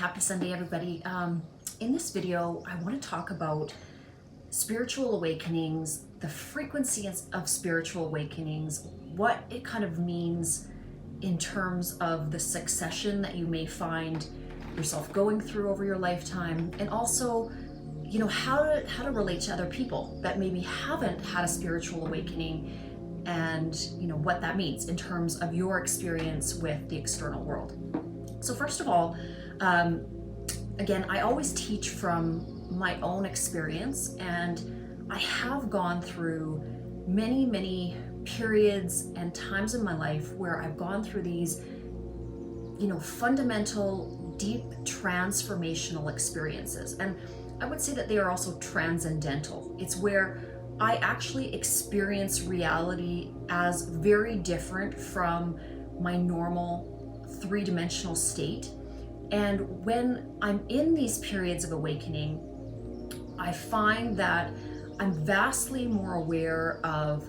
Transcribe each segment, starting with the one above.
Happy Sunday, everybody. In this video, I want to talk about spiritual awakenings, the frequency of spiritual awakenings, what it kind of means in terms of the succession that you may find yourself going through over your lifetime, and also, how to relate to other people that maybe haven't had a spiritual awakening, and what that means in terms of your experience with the external world. So first of all, again, I always teach from my own experience, and I have gone through many periods and times in my life where I've gone through these, fundamental, deep, transformational experiences. And I would say that they are also transcendental. It's where I actually experience reality as very different from my normal three-dimensional state. And when I'm in these periods of awakening, I find that I'm vastly more aware of,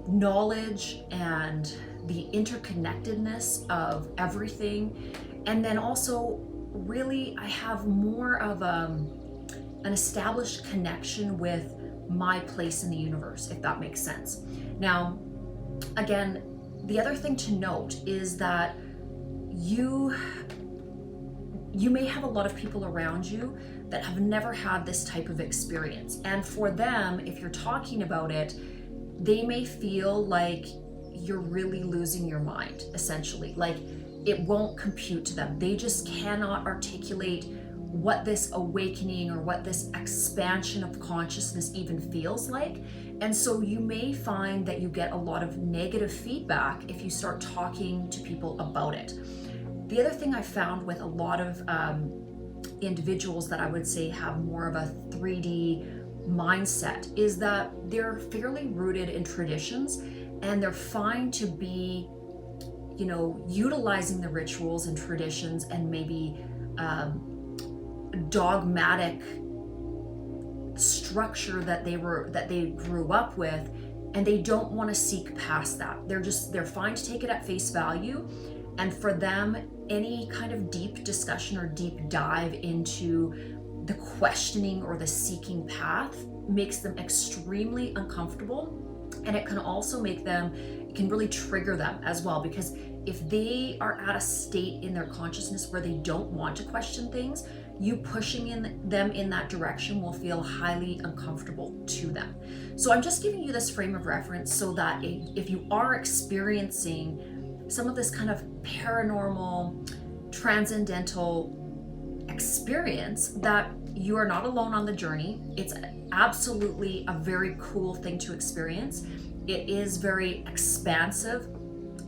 knowledge and the interconnectedness of everything. And then also, really, I have more of an established connection with my place in the universe, if that makes sense. Now, again, the other thing to note is that you may have a lot of people around you that have never had this type of experience. And for them, if you're talking about it, they may feel like you're really losing your mind, essentially. Like it won't compute to them. They just cannot articulate what this awakening or what this expansion of consciousness even feels like. And so you may find that you get a lot of negative feedback if you start talking to people about it. The other thing I found with a lot of individuals that I would say have more of a 3D mindset is that they're fairly rooted in traditions, and they're fine to be, utilizing the rituals and traditions and maybe dogmatic structure that they grew up with, and they don't want to seek past that. They're fine to take it at face value. And for them, any kind of deep discussion or deep dive into the questioning or the seeking path makes them extremely uncomfortable. And it can also it can really trigger them as well, because if they are at a state in their consciousness where they don't want to question things, you pushing them in that direction will feel highly uncomfortable to them. So I'm just giving you this frame of reference so that if you are experiencing some of this kind of paranormal, transcendental experience, that you are not alone on the journey. It's absolutely a very cool thing to experience. It is very expansive,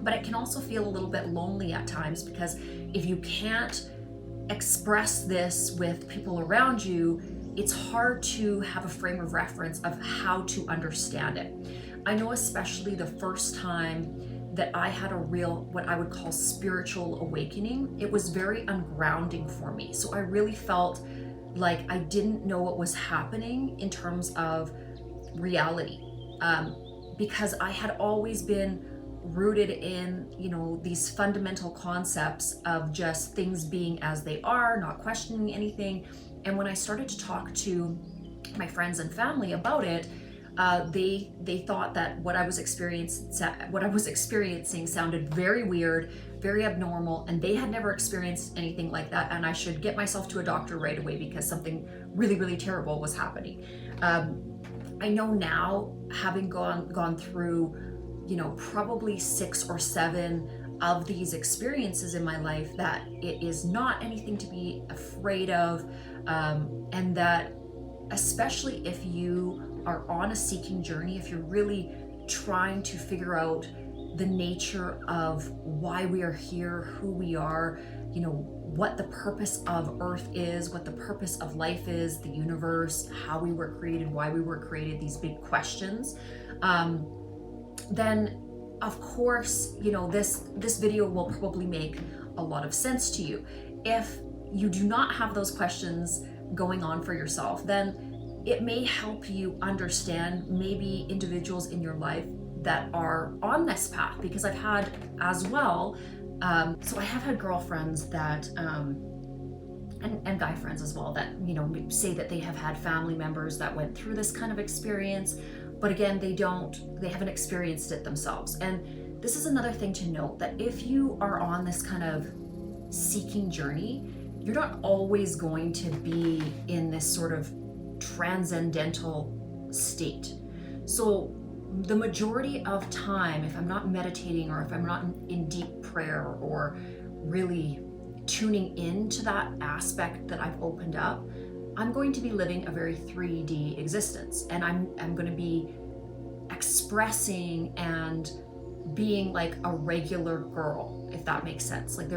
but it can also feel a little bit lonely at times, because if you can't express this with people around you, it's hard to have a frame of reference of how to understand it. I know especially the first time that I had a real, what I would call spiritual awakening, it was very ungrounding for me. So I really felt like I didn't know what was happening in terms of reality, because I had always been rooted in, these fundamental concepts of just things being as they are, not questioning anything. And when I started to talk to my friends and family about it, they thought that what I was experiencing sounded very weird, very abnormal, and they had never experienced anything like that, and I should get myself to a doctor right away because something really terrible was happening. I know now, having gone through, probably 6 or 7 of these experiences in my life, that it is not anything to be afraid of, and that especially if you are on a seeking journey, if you're really trying to figure out the nature of why we are here, who we are, what the purpose of Earth is, what the purpose of life is, the universe, how we were created, why we were created, these big questions, then of course, this video will probably make a lot of sense to you. If you do not have those questions going on for yourself, then it may help you understand maybe individuals in your life that are on this path, because I've had as well So I have had girlfriends that, and guy friends as well, that, you know, say that they have had family members that went through this kind of experience, but again, they haven't experienced it themselves. And this is another thing to note, that if you are on this kind of seeking journey, you're not always going to be in this sort of transcendental state. So the majority of time, if I'm not meditating, or if I'm not in deep prayer, or really tuning into that aspect that I've opened up, I'm going to be living a very 3D existence, and I'm going to be expressing and being like a regular girl, if that makes sense. Like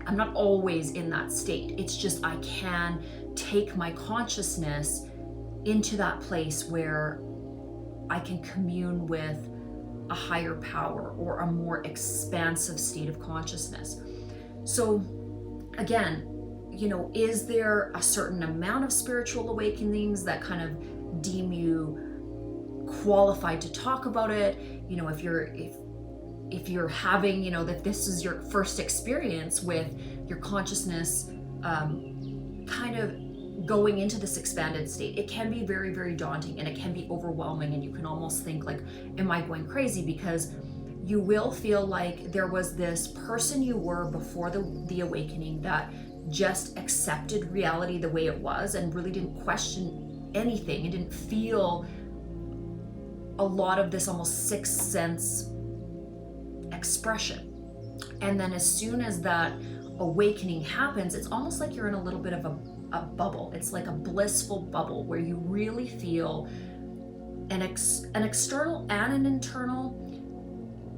I'm not always in that state. It's just I can take my consciousness into that place where I can commune with a higher power, or a more expansive state of consciousness. So again, you know, is there a certain amount of spiritual awakenings that kind of deem you qualified to talk about it? You know, if you're having, you know, that this is your first experience with your consciousness kind of going into this expanded state, it can be very, very daunting, and it can be overwhelming, and you can almost think like, am I going crazy? Because you will feel like there was this person you were before the awakening that just accepted reality the way it was, and really didn't question anything, and didn't feel a lot of this almost sixth sense expression. And then as soon as that awakening happens, it's almost like you're in a little bit of a bubble. It's like a blissful bubble where you really feel an external and an internal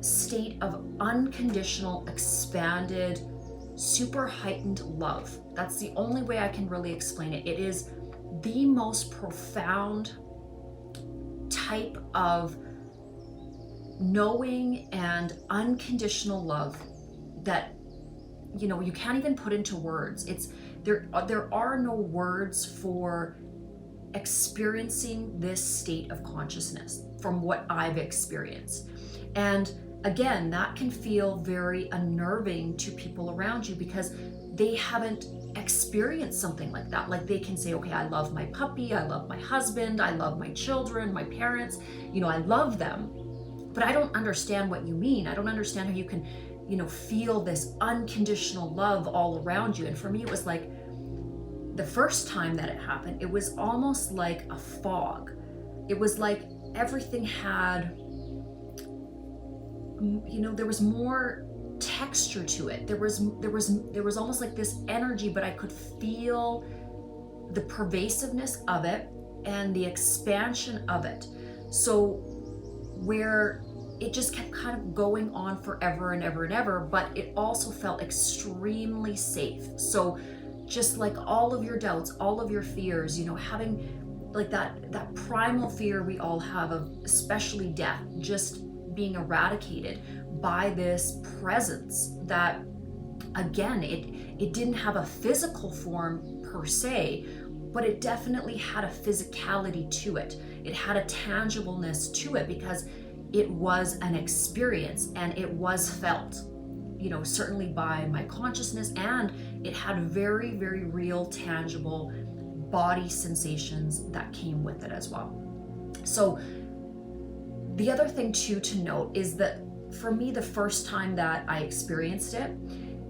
state of unconditional, expanded, super heightened love. That's the only way I can really explain it. It is the most profound type of knowing and unconditional love that, you know, you can't even put into words. There are no words for experiencing this state of consciousness from what I've experienced. And again, that can feel very unnerving to people around you, because they haven't experienced something like that. Like they can say, okay, I love my puppy, I love my husband, I love my children, my parents, you know, I love them, but I don't understand what you mean. I don't understand how you can, you know, feel this unconditional love all around you. And for me, it was like, the first time that it happened, it was almost like a fog. It was like everything had, you know, there was more texture to it. There was almost like this energy, but I could feel the pervasiveness of it and the expansion of it. So where it just kept kind of going on forever and ever and ever, but it also felt extremely safe. So just like all of your doubts, all of your fears, you know, having like that primal fear we all have of especially death, just being eradicated by this presence that, again, it didn't have a physical form per se, but it definitely had a physicality to it. It had a tangibleness to it, because it was an experience and it was felt, you know, certainly by my consciousness, and it had very, very real, tangible body sensations that came with it as well. So the other thing too to note is that for me, the first time that I experienced it,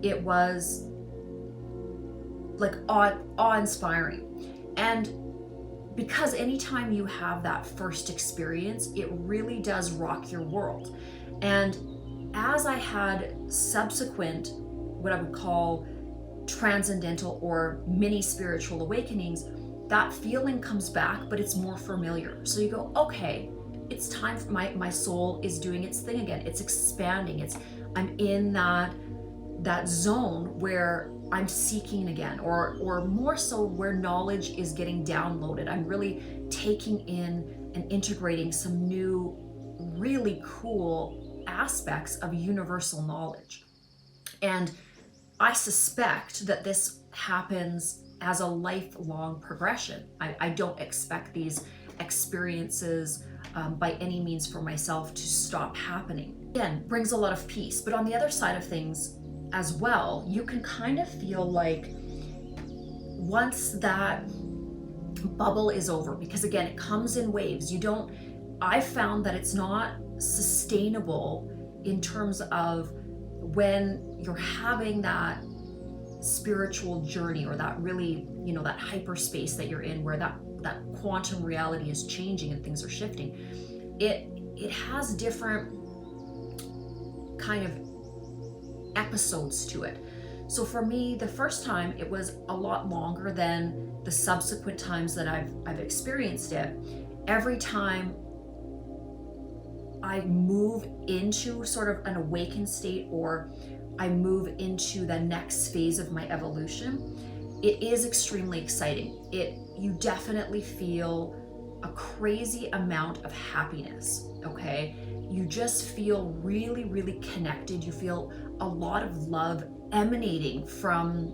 it was like awe-inspiring. And because anytime you have that first experience, it really does rock your world. And as I had subsequent, what I would call transcendental or mini spiritual awakenings, that feeling comes back, but it's more familiar. So you go, okay, it's time for my soul is doing its thing again. It's expanding. I'm in that zone where I'm seeking again, or more so where knowledge is getting downloaded. I'm really taking in and integrating some new, really cool aspects of universal knowledge. And I suspect that this happens as a lifelong progression. I don't expect these experiences by any means for myself to stop happening. again, brings a lot of peace. But on the other side of things as well, you can kind of feel like once that bubble is over, because again, it comes in waves. I found that it's not sustainable in terms of when you're having that spiritual journey, or that really, that hyperspace that you're in, where that quantum reality is changing and things are shifting. It has different kind of episodes to it. So for me, the first time, it was a lot longer than the subsequent times that I've experienced it. Every time I move into sort of an awakened state, or I move into the next phase of my evolution, it is extremely exciting. You definitely feel a crazy amount of happiness, okay? You just feel really, really connected. You feel a lot of love emanating from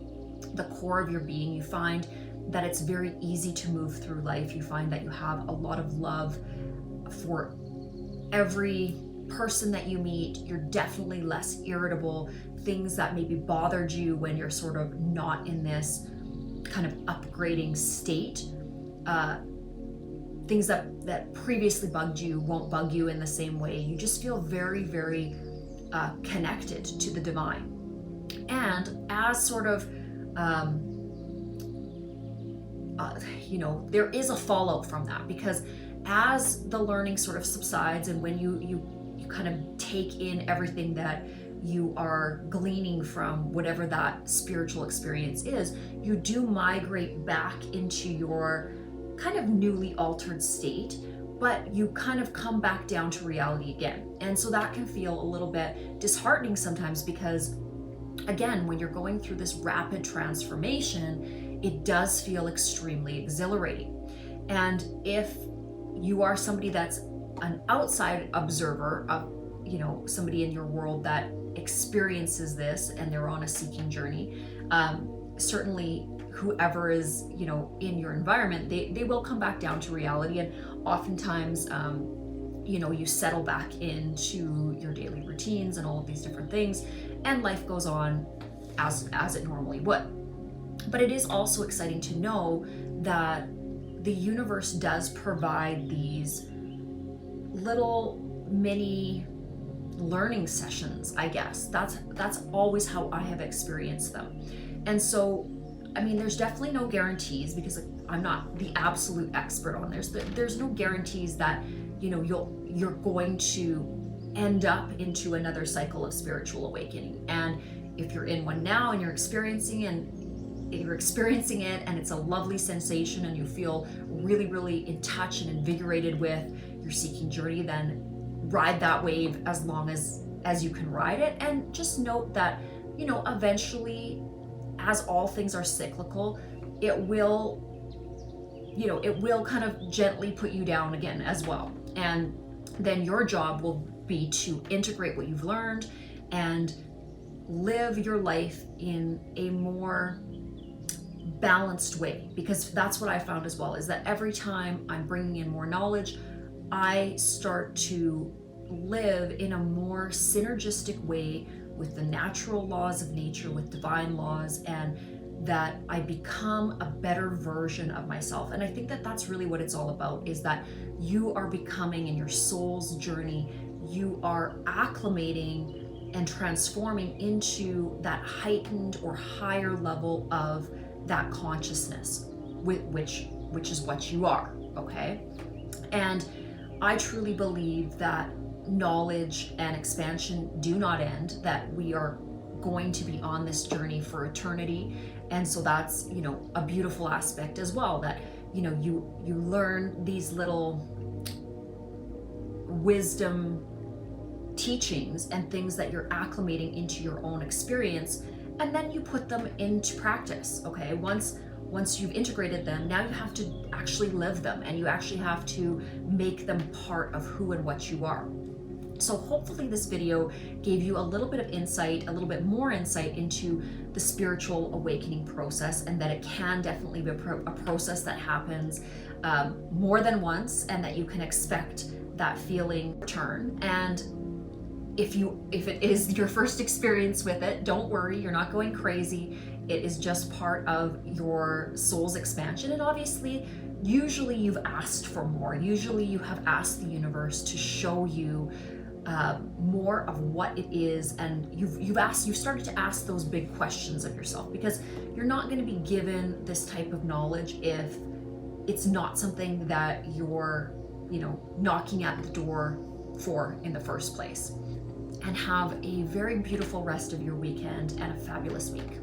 the core of your being. You find that it's very easy to move through life. You find that you have a lot of love for every person that you meet. You're definitely less irritable. Things that maybe bothered you when you're sort of not in this kind of upgrading state, things that previously bugged you won't bug you in the same way. You just feel very, very connected to the divine. And as sort of there is a fallout from that, because as the learning sort of subsides, and when you kind of take in everything that you are gleaning from whatever that spiritual experience is, you do migrate back into your kind of newly altered state, but you kind of come back down to reality again. And so that can feel a little bit disheartening sometimes, because again, when you're going through this rapid transformation, it does feel extremely exhilarating. And if you are somebody that's an outside observer of, somebody in your world that experiences this and they're on a seeking journey, certainly whoever is, in your environment, they will come back down to reality. And oftentimes, you settle back into your daily routines and all of these different things, and life goes on as it normally would. But it is also exciting to know that the universe does provide these little mini learning sessions, I guess. That's always how I have experienced them. And so, there's definitely no guarantees, because I'm not the absolute expert on this. There's no guarantees that, you're going to end up into another cycle of spiritual awakening. And if you're in one now and you're experiencing it and it's a lovely sensation and you feel really, really in touch and invigorated with your seeking journey, then ride that wave as long as you can ride it. And just note that, eventually, as all things are cyclical, it will kind of gently put you down again as well. And then your job will be to integrate what you've learned and live your life in a more balanced way, because that's what I found as well, is that every time I'm bringing in more knowledge, I start to live in a more synergistic way with the natural laws of nature, with divine laws, and that I become a better version of myself. And I think that that's really what it's all about, is that you are becoming, in your soul's journey, you are acclimating and transforming into that heightened or higher level of that consciousness, which is what you are, okay? And I truly believe that knowledge and expansion do not end, that we are going to be on this journey for eternity. And so that's, a beautiful aspect as well, that, you learn these little wisdom teachings and things that you're acclimating into your own experience, and then you put them into practice, okay? Once you've integrated them, now you have to actually live them, and you actually have to make them part of who and what you are. So hopefully this video gave you a little bit of insight, a little bit more insight into the spiritual awakening process, and that it can definitely be a process that happens more than once, and that you can expect that feeling return. And If it is your first experience with it, don't worry, you're not going crazy. It is just part of your soul's expansion. And obviously, usually you've asked for more. Usually you have asked the universe to show you more of what it is, and you've started to ask those big questions of yourself, because you're not going to be given this type of knowledge if it's not something that you're, knocking at the door for in the first place. And have a very beautiful rest of your weekend and a fabulous week.